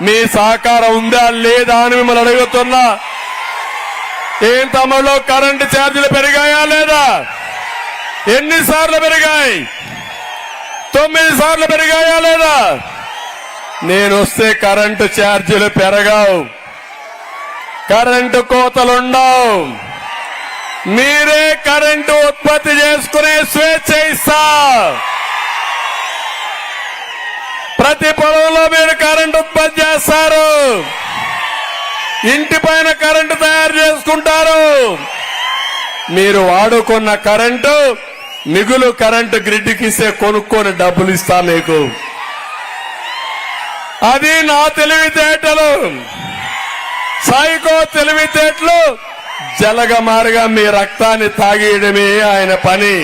మీ సహకారం ఉందా లేదా అని మిమ్మల్ని అడుగుతున్నా. ఏం తమలో కరెంటు ఛార్జీలు పెరిగాయా లేదా? ఎన్నిసార్లు పెరిగాయి? 9 సార్లు పెరిగాయా లేదా? నేను వస్తే కరెంటు ఛార్జీలు పెరగవు, కరెంటు కోతలుండవు. మీరే కరెంటు ఉత్పత్తి చేసుకునే స్వేచ్ఛ ఇస్తా. ప్రతి పొలంలో మీరు కరెంటు ఉత్పత్తి చేస్తారు, ఇంటి పైన కరెంటు తయారు చేసుకుంటారు. మీరు వాడుకున్న కరెంటు మిగులు కరెంటు గ్రిడ్కి ఇస్తే కొనుక్కొని డబ్బులు ఇస్తా మీకు. అది నా తెలివితేటలు, సైకో తెలివితేటలు. జలగమారుగా మీ రక్తాన్ని తాగేయడమే ఆయన పని.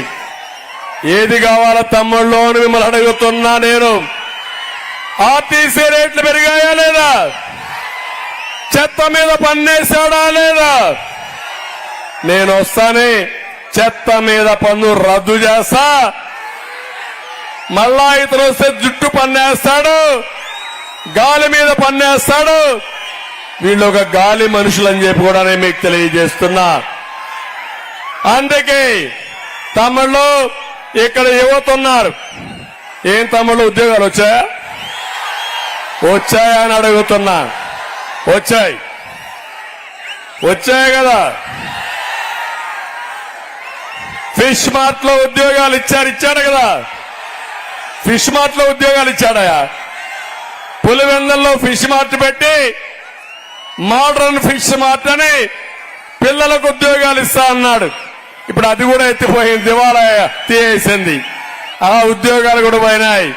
ఏది కావాలో తమ్ముళ్ళు అని మిమ్మల్ని అడుగుతున్నా నేను. ఆర్టీసీ రేట్లు పెరిగాయా లేదా? చెత్త మీద పన్నేశాడా లేదా? నేను వస్తానే చెత్త మీద పన్ను రద్దు చేస్తా. మళ్ళా ఇతను వస్తే జుట్టు పన్నేస్తాడు, గాలి మీద పన్నేస్తాడు. వీళ్ళు ఒక గాలి మనుషులని చెప్పి కూడా నేను మీకు తెలియజేస్తున్నా. అందుకే తమ్ముళ్ళు ఇక్కడ యువత ఉన్నారు. ఏం తమ్ముళ్ళు ఉద్యోగాలు వచ్చాయా? వచ్చాయా అని అడుగుతున్నా. వచ్చాయి కదా. ఫిష్ మార్ట్ లో ఉద్యోగాలు ఇచ్చాడు కదా. ఫిష్ మార్ట్ లో ఉద్యోగాలు ఇచ్చాడయా. పులివెందుల్లో ఫిష్ మార్ట్ పెట్టి మోడర్న్ ఫిష్ మార్ట్ అని పిల్లలకు ఉద్యోగాలు ఇస్తా అన్నాడు. ఇప్పుడు అది కూడా ఎత్తిపోయింది, దివాలా తీసేసింది. ఆ ఉద్యోగాలు కూడా పోయినాయి.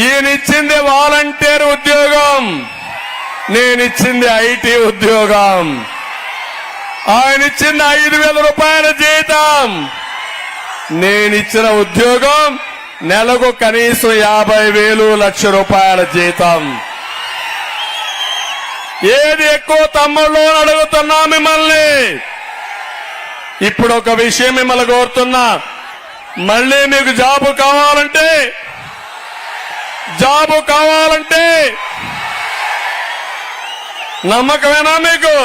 ఈయనిచ్చింది వాలంటీర్ ఉద్యోగం, నేనిచ్చింది ఐటీ ఉద్యోగం. ఆయనిచ్చింది 5,000 రూపాయల జీతం, నేనిచ్చిన ఉద్యోగం నెలకు కనీసం 50,000 లక్ష రూపాయల జీతం. ఏది ఎక్కువ తమ్ముళ్ళు అని అడుగుతున్నా మిమ్మల్ని. ఇప్పుడు ఒక విషయం మిమ్మల్ని కోరుతున్నా. మళ్ళీ మీకు జాబు కావాలంటే నమ్మకమేనా మీకు?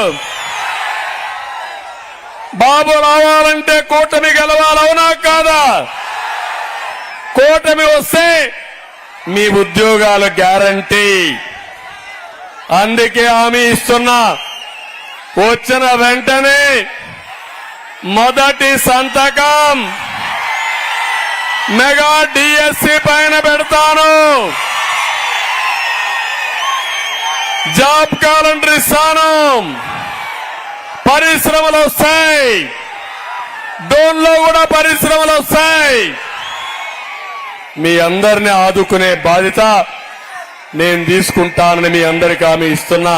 బాబు రావాలంటే కూటమి గెలవాలవునా కాదా? కూటమి వస్తే మీ ఉద్యోగాలు గ్యారంటీ. అందుకే హామీ ఇస్తున్నా. వచ్చిన వెంటనే మొదటి సంతకం మెగా డిఎస్సి పైన పెడతాను. జాబ్ క్యాలెండర్ ఇస్తాను. పరిశ్రమలు వస్తాయి, డోన్లో కూడా పరిశ్రమలు వస్తాయి. మీ అందరిని ఆదుకునే బాధ్యత నేను తీసుకుంటానని మీ అందరికీ హామీ ఇస్తున్నా.